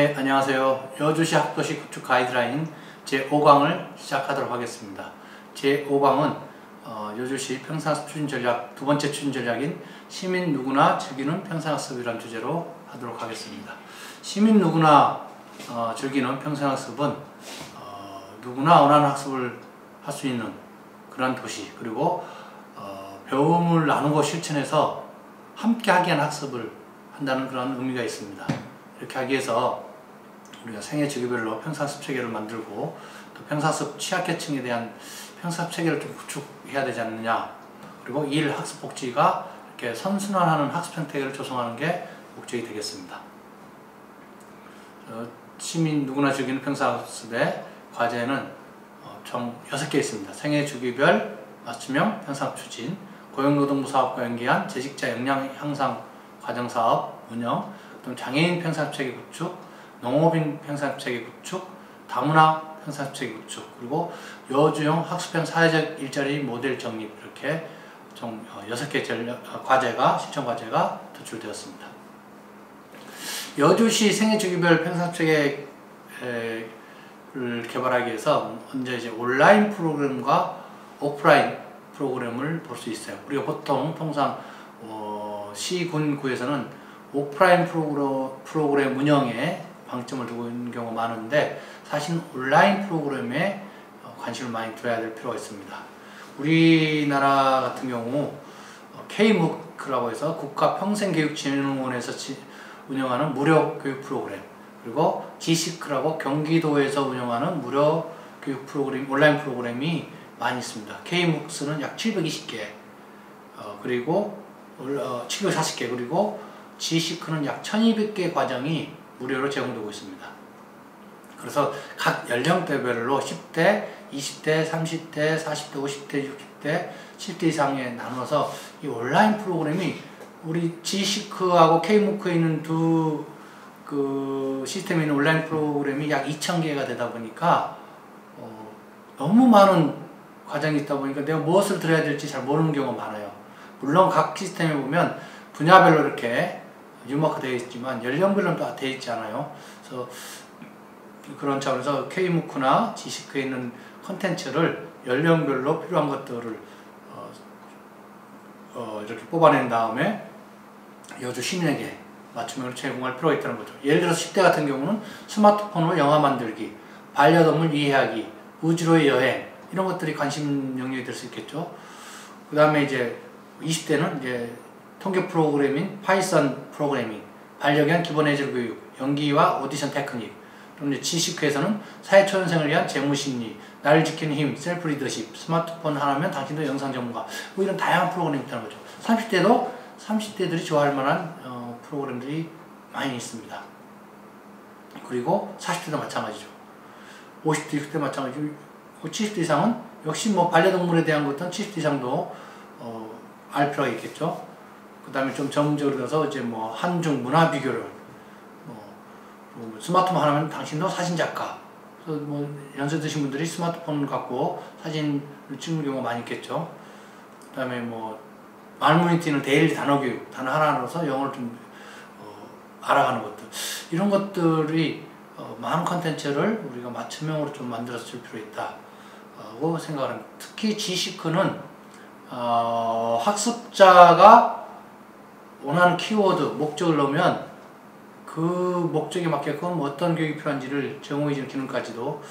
네, 안녕하세요. 여주시 학도시 구축 가이드라인 제5강을 시작하도록 하겠습니다. 제5강은 여주시 평생학습 추진 전략 두 번째 추진 전략인 시민 누구나 즐기는 평생학습이라는 주제로 하도록 하겠습니다. 시민 누구나 즐기는 평생학습은 누구나 원하는 학습을 할 수 있는 그런 도시, 그리고 배움을 나누고 실천해서 함께 하게 하는 학습을 한다는 그런 의미가 있습니다. 이렇게 하기 위해서 우리가 생애 주기별로 평생학습 체계를 만들고 또 평생학습 취약계층에 대한 평생학습 체계를 좀 구축해야 되지 않느냐, 그리고 일 학습 복지가 이렇게 선순환하는 학습 형태를 조성하는 게 목적이 되겠습니다. 시민 누구나 즐기는 평생학습의 과제는 총 6개 있습니다. 생애 주기별 맞춤형 평생학습 추진, 고용노동부 사업과 연계한 재직자 역량 향상 과정사업 운영, 또 장애인 평생학습 체계 구축, 농업인 평생학습 체계 구축, 다문화 평생학습 체계 구축, 그리고 여주형 학습형 사회적 일자리 모델 정립, 이렇게 총 6개 과제가, 실천 과제가 도출되었습니다. 여주시 생애주기별 평생학습 체계를 개발하기 위해서 먼저 이제 온라인 프로그램과 오프라인 프로그램을 볼 수 있어요. 우리가 통상 시, 군, 구에서는 오프라인 프로그램 운영에 방점을 두고 있는 경우가 많은데, 사실 온라인 프로그램에 관심을 많이 둬야 될 필요가 있습니다. 우리나라 같은 경우 K무크라고 해서 국가평생교육진흥원에서 운영하는 무료 교육 프로그램, 그리고 지시크라고 경기도에서 운영하는 무료 교육 프로그램, 온라인 프로그램이 많이 있습니다. K무크는 약 720개, 그리고 740개, 그리고 지시크는 약 1200개 과정이 무료로 제공되고 있습니다. 그래서 각 연령대별로 10대, 20대, 30대, 40대, 50대, 60대, 70대 이상에 나눠서 이 온라인 프로그램이 우리 지시크하고 K무크에 있는 두 시스템에 있는 온라인 프로그램이 약 2000개가 되다 보니까 너무 많은 과정이 있다 보니까 내가 무엇을 들어야 될지 잘 모르는 경우가 많아요. 물론 각 시스템에 보면 분야별로 이렇게 유마크 되어 있지만 연령별로는 다 되어 있지 않아요. 그래서 그런 차원에서 K무크나 지시크에 있는 컨텐츠를 연령별로 필요한 것들을 이렇게 뽑아낸 다음에 여주 시민에게 맞춤형으로 제공할 필요가 있다는 거죠. 예를 들어서 10대 같은 경우는 스마트폰으로 영화 만들기, 반려동물 이해하기, 우주로의 여행, 이런 것들이 관심 영역이 될 수 있겠죠. 그 다음에 이제 20대는 이제 통계 프로그래밍, 파이썬 프로그래밍, 반려견 기본 예절 교육, 연기와 오디션 테크닉, 또 이제 지식회에서는 사회초년생을 위한 재무심리, 나를 지키는 힘, 셀프 리더십, 스마트폰 하나면 당신도 영상 전문가, 뭐 이런 다양한 프로그램이 있다는 거죠. 30대도 30대들이 좋아할 만한 프로그램들이 많이 있습니다. 그리고 40대도 마찬가지죠. 50대, 60대 마찬가지고 70대 이상은 역시 뭐 반려동물에 대한 것은 70대 이상도 알 필요가 있겠죠. 그 다음에 좀 전문적으로 가서 이제 뭐 한중 문화 비교를, 스마트폰 하나면 당신도 사진작가, 뭐 연세 드신 분들이 스마트폰을 갖고 사진을 찍는 경우가 많이 있겠죠. 그 다음에 뭐 말문이 튀는 데일리 단어 교육, 단어 하나로서 영어를 좀 알아가는 것들, 이런 것들이 많은 컨텐츠를 우리가 맞춤형으로 좀 만들어서 줄 필요 있다고 생각을 합니다. 특히 지시크는 학습자가 원하는 키워드, 목적을 넣으면 그 목적에 맞게끔 어떤 교육이 필요한지를 제공해주는 기능까지도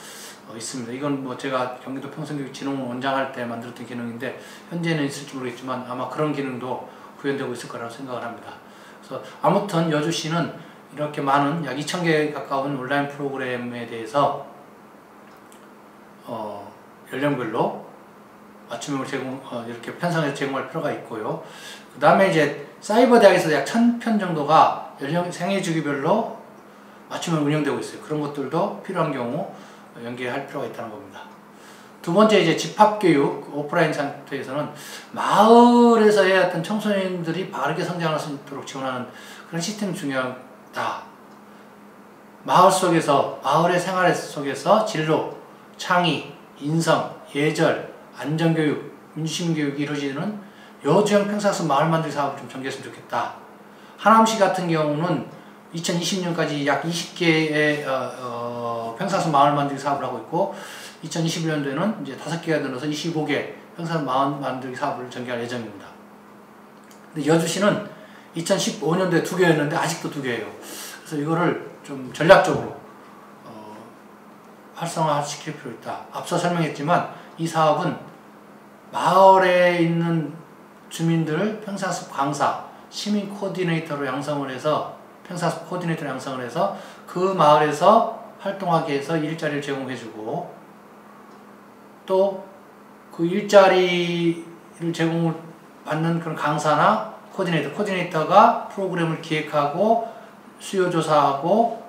있습니다. 이건 뭐 제가 경기도 평생교육진흥원 원장할 때 만들었던 기능인데 현재는 있을지 모르겠지만 아마 그런 기능도 구현되고 있을 거라고 생각을 합니다. 그래서 아무튼 여주시는 이렇게 많은 약 2000개 가까운 온라인 프로그램에 대해서 연령별로 맞춤형을 이렇게 편성해서 제공할 필요가 있고요. 그 다음에 이제 사이버 대학에서 약 1000편 정도가 생애 주기별로 맞춤형으로 운영되고 있어요. 그런 것들도 필요한 경우 연계할 필요가 있다는 겁니다. 두 번째, 이제 집합교육, 오프라인 상태에서는 마을에서 해야 했던 청소년들이 바르게 성장할 수 있도록 지원하는 그런 시스템이 중요하다. 마을 속에서, 마을의 생활 속에서 진로, 창의, 인성, 예절, 안전교육, 민주시민교육이 이루어지는 여주형 평생학습 마을 만들기 사업을 좀 전개했으면 좋겠다. 하남시 같은 경우는 2020년까지 약 20개의 평사수 마을 만들기 사업을 하고 있고 2021년도에는 이제 5개가 늘어서 25개 평사수 마을 만들기 사업을 전개할 예정입니다. 근데 여주시는 2015년도에 2개였는데 아직도 2개예요. 그래서 이거를 좀 전략적으로 활성화시킬 필요 있다. 앞서 설명했지만 이 사업은 마을에 있는 주민들 평사숲 강사, 시민 코디네이터로 양성을 해서 평사숲 코디네이터로 양성을 해서 그 마을에서 활동하게 해서 일자리를 제공해주고 또 그 일자리를 제공을 받는 그런 강사나 코디네이터가 프로그램을 기획하고 수요조사하고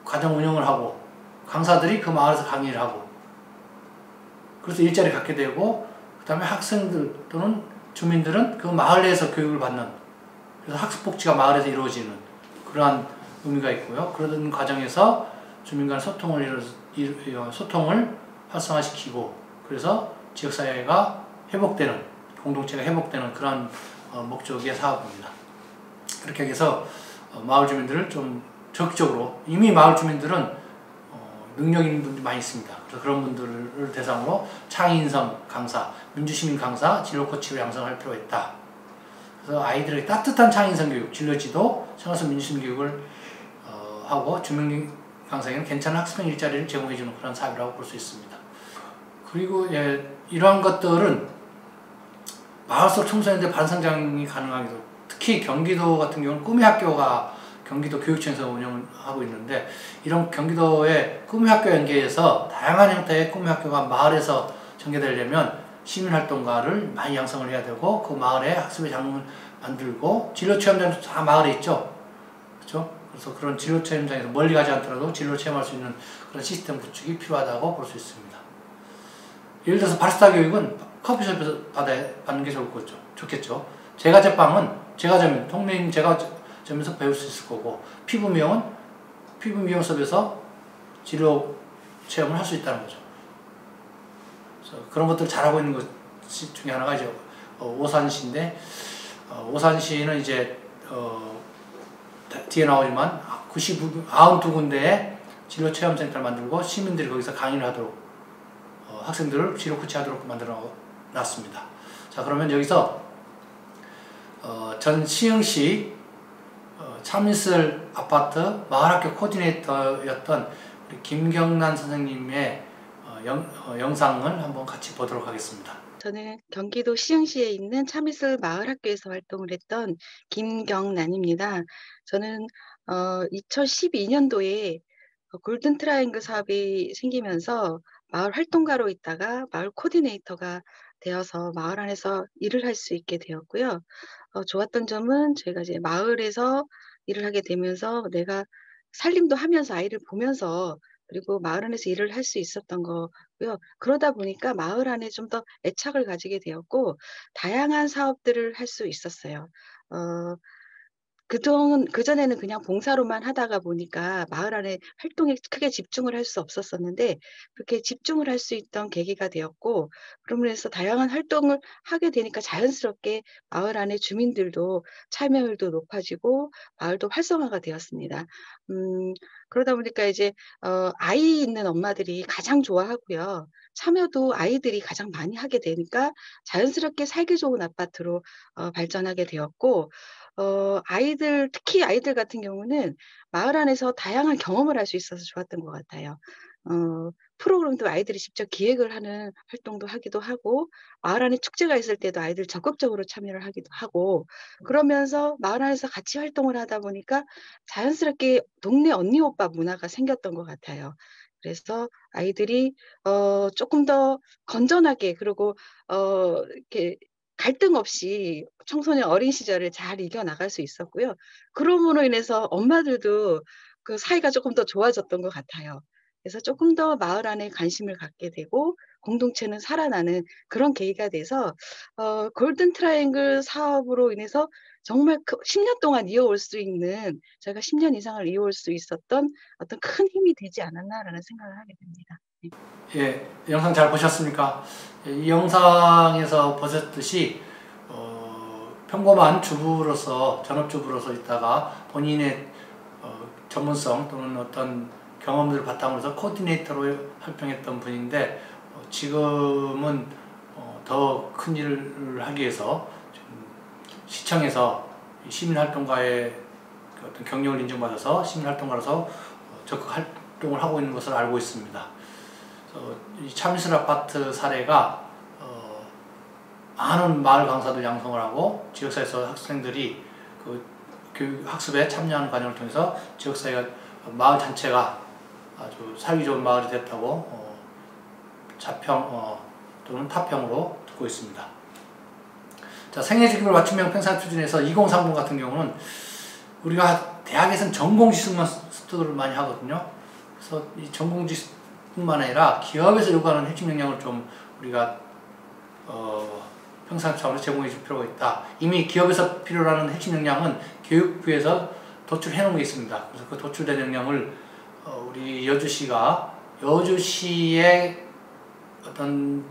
과정 운영을 하고 강사들이 그 마을에서 강의를 하고 그래서 일자리를 갖게 되고 그 다음에 학생들 또는 주민들은 그 마을 내에서 교육을 받는 그래서 학습복지가 마을에서 이루어지는 그러한 의미가 있고요. 그런 과정에서 주민 간 소통을 활성화시키고 그래서 지역사회가 회복되는 공동체가 회복되는 그런 목적의 사업입니다. 그렇게 해서 마을 주민들을 좀 적극적으로 이미 마을 주민들은 능력 있는 분들이 많이 있습니다. 그래서 그런 분들을 대상으로 창의인성 강사, 민주시민 강사, 진로 코치를 양성할 필요가 있다. 그래서 아이들에게 따뜻한 창의인성 교육, 진로지도, 생활속 민주시민 교육을 하고 주민 강사에게는 괜찮은 학습형 일자리를 제공해주는 그런 사업이라고 볼 수 있습니다. 그리고 이러한 것들은 마을 속 청소년들 반성장이 가능하기도 특히 경기도 같은 경우는 꿈의 학교가 경기도 교육청에서 운영을 하고 있는데 이런 경기도의 꿈의 학교 연계해서 다양한 형태의 꿈의 학교가 마을에서 전개되려면 시민활동가를 많이 양성을 해야 되고 그 마을에 학습의 장을 만들고 진로체험장도 다 마을에 있죠. 그렇죠? 그래서 그런 진로체험장에서 멀리 가지 않더라도 진로 체험할 수 있는 그런 시스템 구축이 필요하다고 볼 수 있습니다. 예를 들어서 바리스타 교육은 커피숍에서 받는 게 좋겠죠. 제과점, 동네인 제과점에서 배울 수 있을 거고, 피부 미용 수업에서 진로 체험을 할 수 있다는 거죠. 그래서 그런 것들을 잘하고 있는 것 중에 하나가 이제 오산시인데, 오산시는 이제 뒤에 나오지만 92군데의 진로 체험센터를 만들고 시민들이 거기서 강의를 하도록 학생들을 진로 코치하도록 만들어 놨습니다. 자, 그러면 여기서 전 시흥시 참이슬 아파트 마을학교 코디네이터였던 우리 김경란 선생님의 영상을 한번 같이 보도록 하겠습니다. 저는 경기도 시흥시에 있는 참이슬 마을학교에서 활동을 했던 김경란입니다. 저는 2012년도에 골든 트라이앵글 사업이 생기면서 마을 활동가로 있다가 마을 코디네이터가 되어서 마을 안에서 일을 할 수 있게 되었고요. 좋았던 점은 제가 이제 마을에서 일을 하게 되면서 내가 살림도 하면서 아이를 보면서 그리고 마을 안에서 일을 할 수 있었던 거고요. 그러다 보니까 마을 안에 좀 더 애착을 가지게 되었고 다양한 사업들을 할 수 있었어요. 어 그전에는 그냥 봉사로만 하다가 보니까 마을 안에 활동에 크게 집중을 할 수 없었었는데 그렇게 집중을 할 수 있던 계기가 되었고 그럼으로 해서 다양한 활동을 하게 되니까 자연스럽게 마을 안에 주민들도 참여율도 높아지고 마을도 활성화가 되었습니다. 그러다 보니까 이제 아이 있는 엄마들이 가장 좋아하고요. 참여도 아이들이 가장 많이 하게 되니까 자연스럽게 살기 좋은 아파트로 발전하게 되었고 특히 아이들 같은 경우는 마을 안에서 다양한 경험을 할 수 있어서 좋았던 것 같아요. 프로그램도 아이들이 직접 기획을 하는 활동도 하기도 하고 마을 안에 축제가 있을 때도 아이들 적극적으로 참여를 하기도 하고 그러면서 마을 안에서 같이 활동을 하다 보니까 자연스럽게 동네 언니 오빠 문화가 생겼던 것 같아요. 그래서 아이들이 쪼끔 더 건전하게 그리고 이렇게 갈등 없이 청소년 어린 시절을 잘 이겨나갈 수 있었고요. 그럼으로 인해서 엄마들도 그 사이가 쪼끔 더 좋아졌던 것 같아요. 그래서 쪼끔 더 마을 안에 관심을 갖게 되고 공동체는 살아나는 그런 계기가 돼서 골든 트라이앵글 사업으로 인해서 정말 10년 동안 이어올 수 있는 저희가 10년 이상을 이어올 수 있었던 어떤 큰 힘이 되지 않았나라는 생각을 하게 됩니다. 네. 예, 영상 잘 보셨습니까? 이 영상에서 보셨듯이 평범한 주부로서 전업주부로서 있다가 본인의 전문성 또는 어떤 경험들을 바탕으로 해서 코디네이터로 활동했던 분인데 지금은 더 큰 일을 하기 위해서 시청에서 시민활동가의 어떤 경력을 인정받아서 시민활동가로서 적극 활동을 하고 있는 것을 알고 있습니다. 이 차미슬 아파트 사례가 많은 마을 강사들 양성을 하고 지역사회에서 학생들이 그 교육 학습에 참여하는 과정을 통해서 지역사회가 마을 전체가 아주 살기 좋은 마을이 됐다고 자평 또는 타평으로 듣고 있습니다. 자, 생애직업을 맞춤형 평생 추진에서 2030 같은 경우는 우리가 대학에서는 전공지식만 습득을 많이 하거든요. 그래서 이 전공지식뿐만 아니라 기업에서 요구하는 핵심 역량을 좀 우리가 평생 차원에서 제공해 줄 필요가 있다. 이미 기업에서 필요로 하는 핵심 역량은 교육부에서 도출해 놓은 게 있습니다. 그래서 그 도출된 역량을 우리 여주시가 여주시의 어떤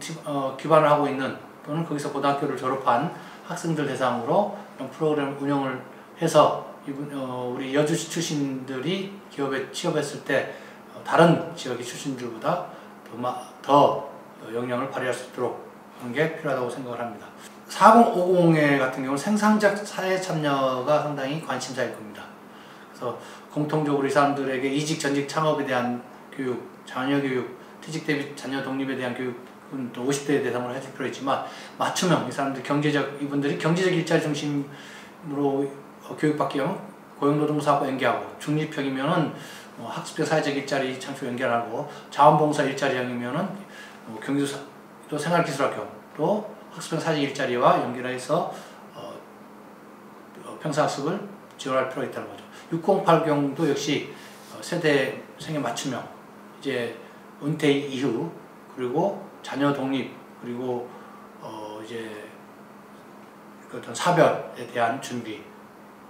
기반을 하고 있는 또는 거기서 고등학교를 졸업한 학생들 대상으로 이런 프로그램 운영을 해서 우리 여주시 출신들이 기업에 취업했을 때 다른 지역의 출신들보다 더 역량을 발휘할 수 있도록 하는 게 필요하다고 생각을 합니다. 4050회 같은 경우는 생산적 사회 참여가 상당히 관심사일 겁니다. 그래서 공통적으로 이 사람들에게 이직, 전직, 창업에 대한 교육, 자녀 교육, 퇴직 대비 자녀 독립에 대한 교육은 또 50대 대상으로 해줄 필요 있지만 맞춤형, 이 사람들 이분들이 경제적 일자리 중심으로 교육받기 위하면 고용노동사하고 연계하고, 중립형이면은 학습적 사회적 일자리 창출 연결하고, 자원봉사 일자리형이면은 경기도 생활기술학교 또 학습형 사회적 일자리와 연결해서 평생학습을 지원할 필요가 있다는 거죠. 608경도 역시 세대 생애 맞춤형, 이제 은퇴 이후 그리고 자녀 독립 그리고 이제 어떤 사별에 대한 준비,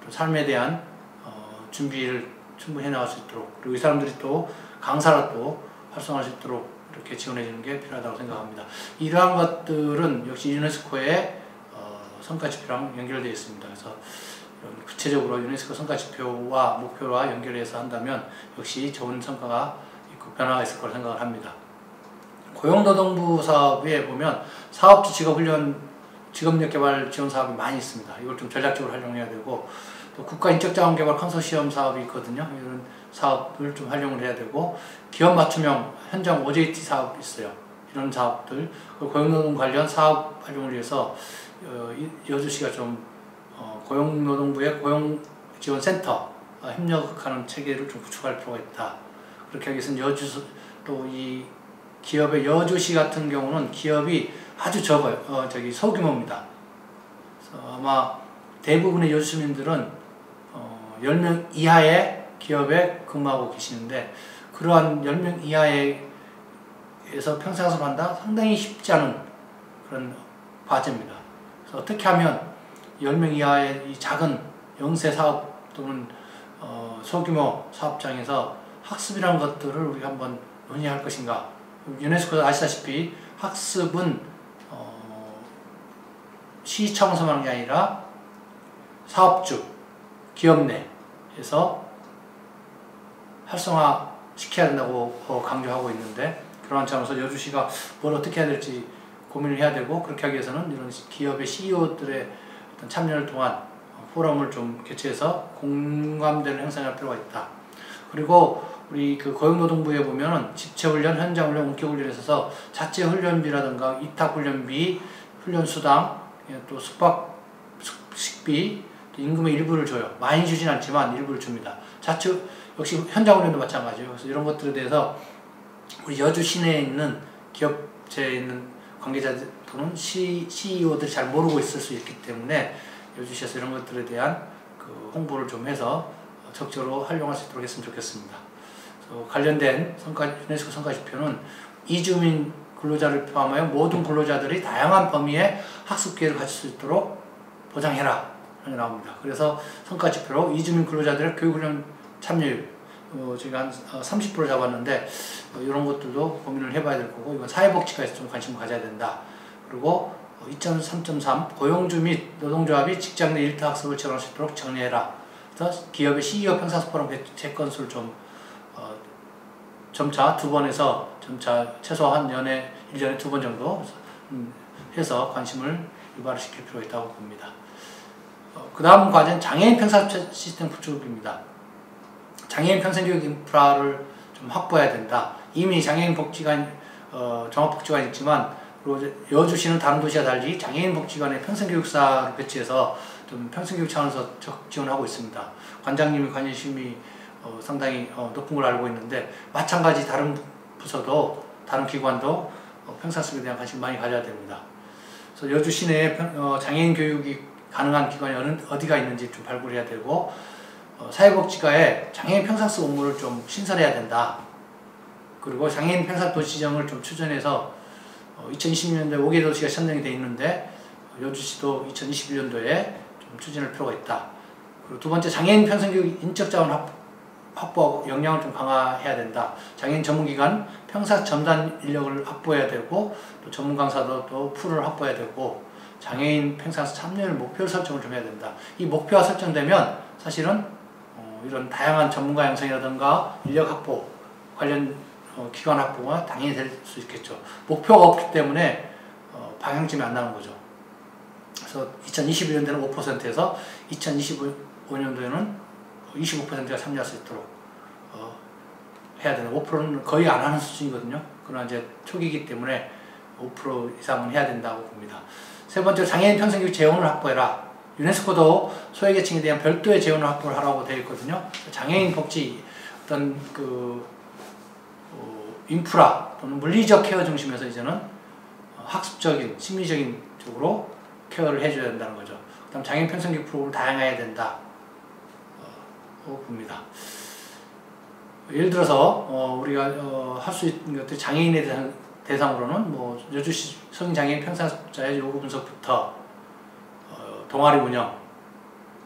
또 삶에 대한 준비를 충분히 해나갈 수 있도록, 그리고 이 사람들이 또 강사로 또 활성화할 수 있도록 이렇게 지원해 주는 게 필요하다고 생각합니다. 이러한 것들은 역시 유네스코의 성과지표랑 연결되어 있습니다. 그래서 구체적으로 유네스코 성과지표와 목표와 연결해서 한다면 역시 좋은 성과가 있고 변화가 있을 거라 생각을 합니다. 고용노동부 사업에 보면 사업주 직업훈련, 직업력개발 지원 사업이 많이 있습니다. 이걸 좀 전략적으로 활용해야 되고, 또 국가인적자원개발 컨소시엄 사업이 있거든요. 이런 사업을 좀 활용을 해야 되고, 기업 맞춤형 현장 OJT 사업이 있어요. 이런 사업들, 고용노동 관련 사업 활용을 위해서 여주시가 좀 고용노동부의 고용지원센터 협력하는 체계를 좀 구축할 필요가 있다. 그렇게 하기 위해서는 여주, 또 이 기업의 여주시 같은 경우는 기업이 아주 적어요. 소규모입니다. 아마 대부분의 여주 시민들은 10명 이하의 기업에 근무하고 계시는데, 그러한 10명 이하에서 평생학습을 한다? 상당히 쉽지 않은 그런 과제입니다. 그래서 어떻게 하면 10명 이하의 이 작은 영세 사업 또는 소규모 사업장에서 학습이라는 것들을 우리가 한번 논의할 것인가. 유네스코도 아시다시피 학습은 시청에서만 하는 게 아니라 사업주, 기업 내에서 활성화시켜야 된다고 강조하고 있는데, 그러한 차원에서 여주시가 뭘 어떻게 해야 될지 고민을 해야 되고, 그렇게 하기 위해서는 이런 기업의 CEO들의 참여를 통한 포럼을 좀 개최해서 공감대를 형성할 필요가 있다. 그리고 우리 그 고용노동부에 보면은 집체훈련, 현장훈련, 원격훈련에 있어서 자체 훈련비라든가 위탁훈련비, 훈련수당, 또 식비, 또 임금의 일부를 줘요. 많이 주진 않지만 일부를 줍니다. 자체, 역시 현장훈련도 마찬가지예요. 그래서 이런 것들에 대해서 우리 여주 시내에 있는 기업체에 있는 관계자들 또는 CEO들이 잘 모르고 있을 수 있기 때문에 여주시에서 이런 것들에 대한 그 홍보를 좀 해서 적극적으로 활용할 수 있도록 했으면 좋겠습니다. 관련된 유네스코 성과지표는 이주민 근로자를 포함하여 모든 근로자들이 다양한 범위의 학습 기회를 가질 수 있도록 보장해라 라는 게 나옵니다. 그래서 성과지표로 이주민 근로자들의 교육훈련 참여율 저희가 한 30% 잡았는데, 이런 것들도 고민을 해봐야 될 거고, 이건 사회복지과에서 좀 관심을 가져야 된다. 그리고 2.3.3 고용주 및 노동조합이 직장 내 일터 학습을 지원할 수 있도록 정리해라. 기업의 CEO 평상시 포럼 개최 건수를 점차 2번에서 점차 최소한 1년에 2번 정도 해서 관심을 유발시킬 필요가 있다고 봅니다. 그 다음 과제는 장애인 평상시 시스템 구축입니다. 장애인 평생교육 인프라를 좀 확보해야 된다. 이미 장애인 복지관, 종합복지관이 있지만, 그리고 여주시는 다른 도시와 달리 장애인 복지관에 평생교육사를 배치해서 좀 평생교육 차원에서 적극 지원하고 있습니다. 관장님의 관심이 상당히 높은 걸 알고 있는데, 마찬가지 다른 부서도, 다른 기관도 평생학습에 대한 관심 많이 가져야 됩니다. 그래서 여주시 내에 장애인 교육이 가능한 기관이 어디가 있는지 좀 발굴해야 되고, 사회복지과에 장애인 평상학습 업무를 좀 신설해야 된다. 그리고 장애인 평상학 도시정을 좀 추진해서 2020년도에 5개 도시가 선정이 되어 있는데 여주시도 2021년도에 좀 추진할 필요가 있다. 그리고 두 번째, 장애인 평생교육 인적자원 확보하고 역량을 좀 강화해야 된다. 장애인 전문기관 평상학 전담 인력을 확보해야 되고, 또 전문 강사도 또 풀을 확보해야 되고, 장애인 평상학 참여율 목표 설정을 좀 해야 된다. 이 목표가 설정되면 사실은 이런 다양한 전문가 양성이라든가 인력 확보 관련 기관 확보가 당연히 될 수 있겠죠. 목표가 없기 때문에 방향점이 안 나는 거죠. 그래서 2021년도에는 5%에서 2025년도에는 25%가 참여할 수 있도록 해야 되는, 5%는 거의 안 하는 수준이거든요. 그러나 이제 초기이기 때문에 5% 이상은 해야 된다고 봅니다. 세 번째로, 장애인 평생교육 재원을 확보해라. 유네스코도 소외계층에 대한 별도의 재원을 확보를 하라고 되어 있거든요. 장애인 복지 어떤 인프라 또는 물리적 케어 중심에서 이제는 학습적인, 심리적인 쪽으로 케어를 해줘야 된다는 거죠. 그 다음 장애인 평생교육 프로그램을 다양해야 된다. 봅니다. 예를 들어서 우리가 할 수 있는 것들, 장애인에 대상으로는 뭐 여주시 성인장애인 평상학습자의 요구 분석부터 동아리 운영,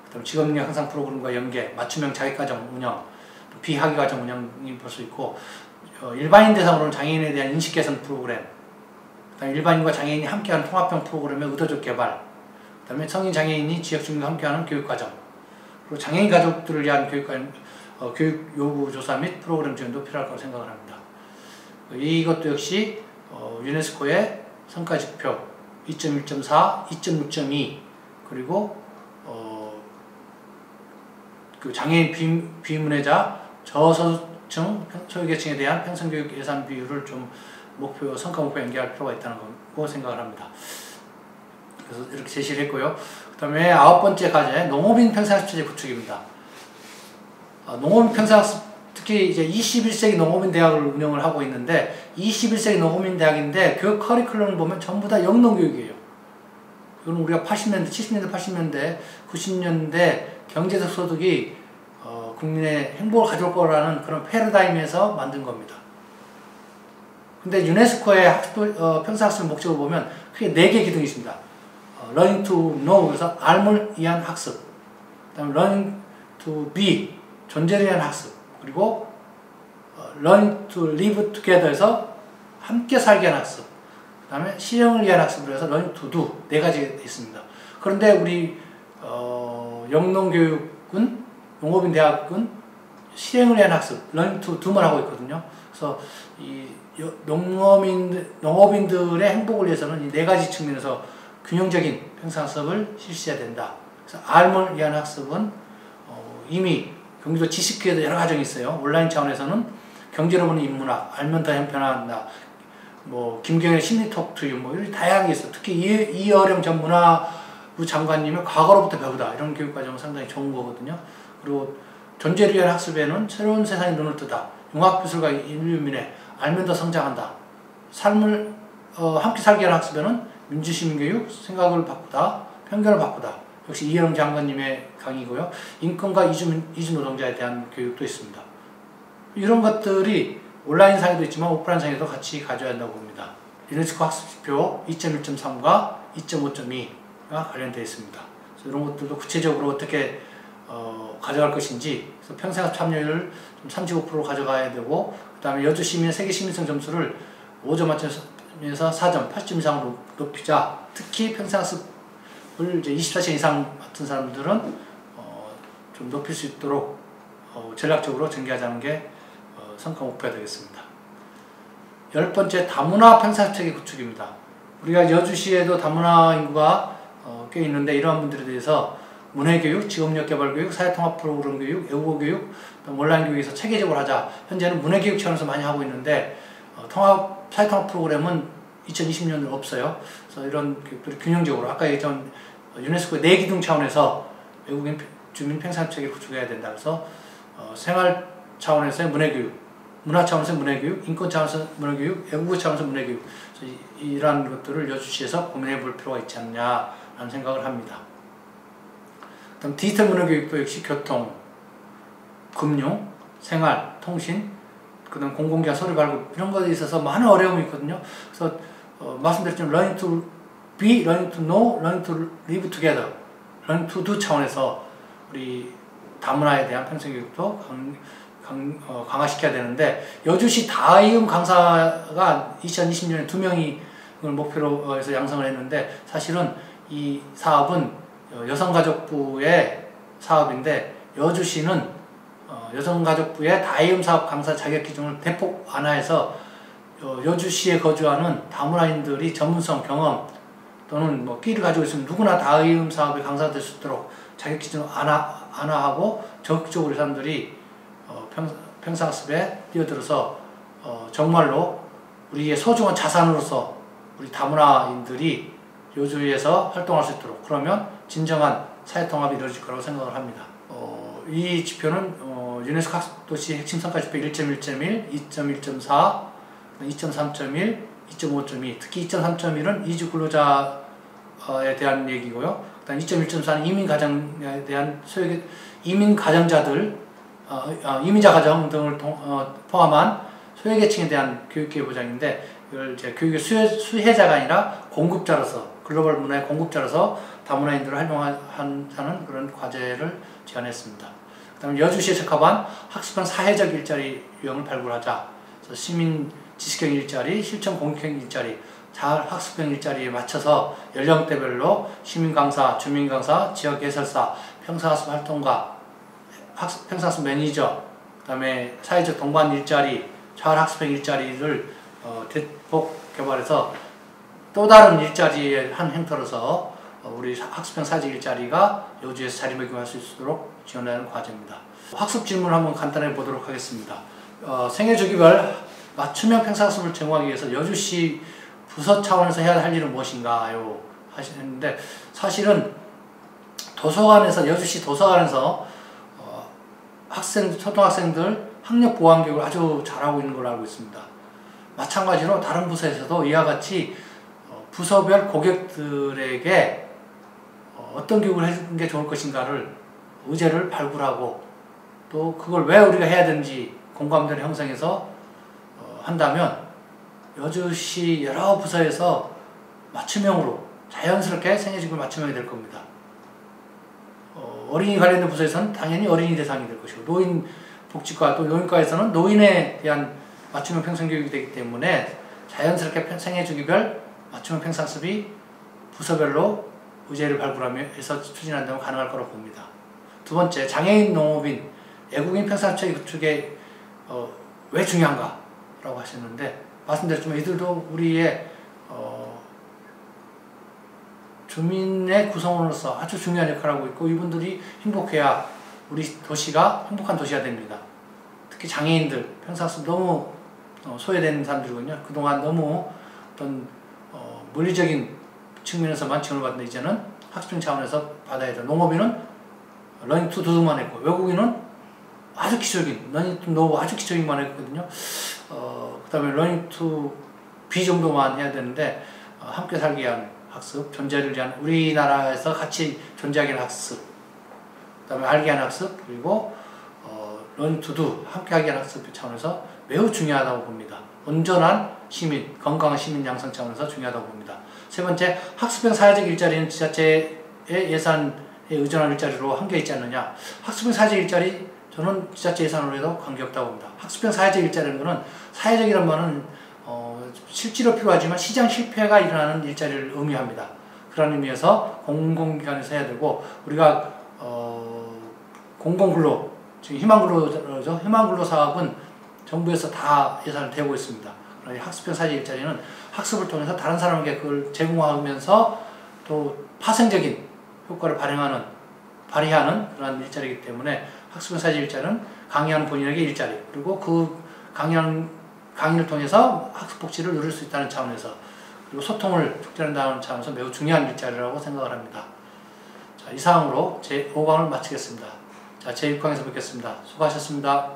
그다음 직업능력 향상 프로그램과 연계, 맞춤형 자기과정 운영, 또 비학위과정 운영이 볼 수 있고, 일반인 대상으로는 장애인에 대한 인식 개선 프로그램, 그다음에 일반인과 장애인이 함께하는 통합형 프로그램의 의도적 개발, 그다음에 성인 장애인이 지역 주민과 함께하는 교육과정, 그리고 장애인 가족들을 위한 교육 요구 조사 및 프로그램 지원도 필요할 거라고 생각을 합니다. 이것도 역시 유네스코의 성과 지표 2.1.4, 2.6.2, 그리고 그 장애인 비문해자 저소득층 소외계층에 대한 평생교육 예산 비율을 좀 성과 목표 연계할 필요가 있다는 거고 생각을 합니다. 그래서 이렇게 제시를 했고요. 그 다음에 9번째 과제, 농업인 평생학습 체제 구축입니다. 농업인 평생학습, 특히 이제 21세기 농업인 대학을 운영을 하고 있는데, 21세기 농업인 대학인데 교육 커리큘럼을 보면 전부 다 영농교육이에요. 이건 우리가 80년대, 70년대, 80년대, 90년대 경제적 소득이 국민의 행복을 가져올 거라는 그런 패러다임에서 만든 겁니다. 근데 유네스코의 평생학습 목적을 보면 크게 4개 기둥이 있습니다. Learning to know, 그래서 알을 위한 학습, 그 다음에 Learning to be, 존재를 위한 학습, 그리고 Learning to live together에서 함께 살게 하는 학습, 그 다음에 실행을 위한 학습을 해서 Learning to do, 4가지가 있습니다. 그런데 우리 영농교육은, 농업인 대학은 실행을 위한 학습, Learning to do만 하고 있거든요. 그래서 이 농업인들의 행복을 위해서는 이 4가지 측면에서 균형적인 평생학습을 실시해야 된다. 그래서 알을 위한 학습은 이미 경기도 지식교회도 여러 가정이 있어요. 온라인 차원에서는 경제로 보는 인문학, 알면 더 편안하다, 뭐 김경의 심리 톡투유, 뭐 이런 다양하게 있어요. 특히 이어령 전 문화부 장관님의 과거로부터 배우다, 이런 교육과정은 상당히 좋은 거거든요. 그리고 존재를 위한 학습에는 새로운 세상에 눈을 뜨다, 융합기술과 인류민에 알면 더 성장한다, 삶을 함께 살게 하는 학습에는 민주시민교육, 생각을 바꾸다, 편견을 바꾸다, 역시 이어령 장관님의 강의고요. 인권과 이주노동자에 대한 교육도 있습니다. 이런 것들이 온라인 상에도 있지만 오프라인 상에도 같이 가져야 한다고 봅니다. 유네스코 학습지표 2.1.3과 2.5.2가 관련되어 있습니다. 그래서 이런 것들도 구체적으로 어떻게 가져갈 것인지, 그래서 평생학습 참여율을 좀 35% 가져가야 되고, 그 다음에 여주 시민의 세계 시민성 점수를 5점 만점에서 4점, 8점 이상으로 높이자. 특히 평생학습을 이제 24시간 이상 맡은 사람들은 좀 높일 수 있도록 전략적으로 전개하자는 게 성과 목표가 되겠습니다. 10번째, 다문화 평상체계 구축입니다. 우리가 여주시에도 다문화 인구가 꽤 있는데 이러한 분들에 대해서 문해교육, 직업력개발교육, 사회통합 프로그램 교육, 외국어 교육, 온라인 교육에서 체계적으로 하자. 현재는 문해교육 차원에서 많이 하고 있는데 사회통합 프로그램은 2020년은 없어요. 그래서 이런 교육들이 균형적으로 아까 얘기했던 유네스코 내기둥 차원에서 외국인 주민 평상체계를 구축해야 된다. 그래서 생활 차원에서의 문해교육, 문화 차원에서의 문해교육, 인권 차원에서 문해교육, 외국어 차원에서 문해교육, 이러한 것들을 여주시에서 고민해 볼 필요가 있지 않냐라는 생각을 합니다. 그다음 디지털 문화교육도 역시 교통, 금융, 생활, 통신, 그다음 공공기관 서류 발급 이런 것에 있어서 많은 어려움이 있거든요. 그래서 말씀드렸지만 learning to be, learning to know, learning to live together, learning to do 차원에서 우리 다문화에 대한 평생교육도 강화시켜야 되는데 여주시 다이음 강사가 2020년에 2명이 목표로 해서 양성을 했는데 사실은 이 사업은 여성가족부의 사업인데 여주시는 여성가족부의 다이음 사업 강사 자격 기준을 대폭 완화해서 여주시에 거주하는 다문화인들이 전문성, 경험 또는 뭐 끼를 가지고 있으면 누구나 다이음 사업의 강사가 될 수 있도록 자격 기준을 완화하고 적극적으로 사람들이 평상습에 뛰어들어서 정말로 우리의 소중한 자산으로서 우리 다문화인들이 여주에서 활동할 수 있도록 그러면 진정한 사회통합이 이루어질 거라고 생각을 합니다. 이 지표는 유네스코 학습도시 핵심 성과 지표 1.1.1, 2.1.4, 2.3.1, 2.5.2 특히 2.3.1은 이주 근로자에 대한 얘기고요. 그다음 2.1.4는 이민가정에 대한 이민가정자들, 이민자 가정 등을 포함한 소외계층에 대한 교육기회 보장인데 이걸 이제 교육의 수혜자가 아니라 공급자로서 글로벌 문화의 공급자로서 다문화인들을 활용하는 그런 과제를 제안했습니다. 그 다음에 여주시에 적합한 학습형 사회적 일자리 유형을 발굴하자. 그래서 시민 지식형 일자리, 실천 공익형 일자리, 자활 학습형 일자리에 맞춰서 연령대별로 시민 강사, 주민 강사, 지역 해설사, 평상학습 활동가, 평상학습 매니저, 그 다음에 사회적 동반 일자리, 자활 학습형 일자리를 대폭 개발해서 또 다른 일자리의 한 행터로서 우리 학습형 사회적 일자리가 여주에서 자리매김할 수 있도록 지원하는 과제입니다. 학습 질문을 한번 간단하게 보도록 하겠습니다. 생애 주기별 맞춤형 평상학습을 제공하기 위해서 여주시 부서 차원에서 해야 할 일은 무엇인가요? 하시는데 사실은 도서관에서 여주시 도서관에서 초등학생들 학력 보완 교육을 아주 잘하고 있는 걸로 알고 있습니다. 마찬가지로 다른 부서에서도 이와 같이 부서별 고객들에게 어떤 교육을 해주는 게 좋을 것인가를 의제를 발굴하고 또 그걸 왜 우리가 해야 되는지 공감대를 형성해서 한다면 여주시 여러 부서에서 맞춤형으로 자연스럽게 생애주기를 맞춤형이 될 겁니다. 어린이 관련된 부서에서는 당연히 어린이 대상이 될 것이고 노인복지과 또 노인과에서는 노인에 대한 맞춤형 평생교육이 되기 때문에 자연스럽게 생애주기별 맞춤형 평상습이 부서별로 의제를 발굴하며 해서 추진한다면 가능할 거라고 봅니다. 두 번째, 장애인, 농업인, 외국인 평상체계 구축에 왜 중요한가? 라고 하셨는데 말씀드렸지만 이들도 우리의 주민의 구성원으로서 아주 중요한 역할을 하고 있고 이분들이 행복해야 우리 도시가 행복한 도시가 됩니다. 특히 장애인들, 평상시 너무 소외된 사람들이거든요. 그동안 너무 어떤 물리적인 측면에서만 지원을 받는데 이제는 학습형 차원에서 받아야 돼요. 농업인은 러닝 투 두만 했고 외국인은 아주 기초적인 러닝 투 노우 아주 기초적인만 했거든요. 그 다음에 러닝 투 비 정도만 해야 되는데 함께 살기 위한 학습, 존재를 위한 우리나라에서 같이 존재하기 위한 학습, 그 다음에 알기 위한 학습, 그리고 러닝 투 두 함께 하기 위한 학습 차원에서 매우 중요하다고 봅니다. 온전한 시민, 건강한 시민 양성 차원에서 중요하다고 봅니다. 세 번째, 학습형 사회적 일자리는 지자체의 예산에 의존한 일자리로 한계 있지 않느냐. 학습형 사회적 일자리, 저는 지자체 예산으로 해도 관계없다고 봅니다. 학습형 사회적 일자리는 거는 사회적이란 말은 실제로 필요하지만 시장 실패가 일어나는 일자리를 의미합니다. 그런 의미에서 공공기관에서 해야 되고 우리가 공공근로, 지금 희망근로죠. 희망근로 사업은 정부에서 다 예산을 대고 있습니다. 학습형 사직 일자리는 학습을 통해서 다른 사람에게 그걸 제공하면서 또 파생적인 효과를 발휘하는 그런 일자리이기 때문에 학습형 사직 일자리는 강의하는 본인에게 일자리, 그리고 그 강의를 통해서 학습 복지를 누릴 수 있다는 차원에서, 그리고 소통을 촉진한다는 차원에서 매우 중요한 일자리라고 생각을 합니다. 자, 이상으로 제 5강을 마치겠습니다. 자, 제 6강에서 뵙겠습니다. 수고하셨습니다.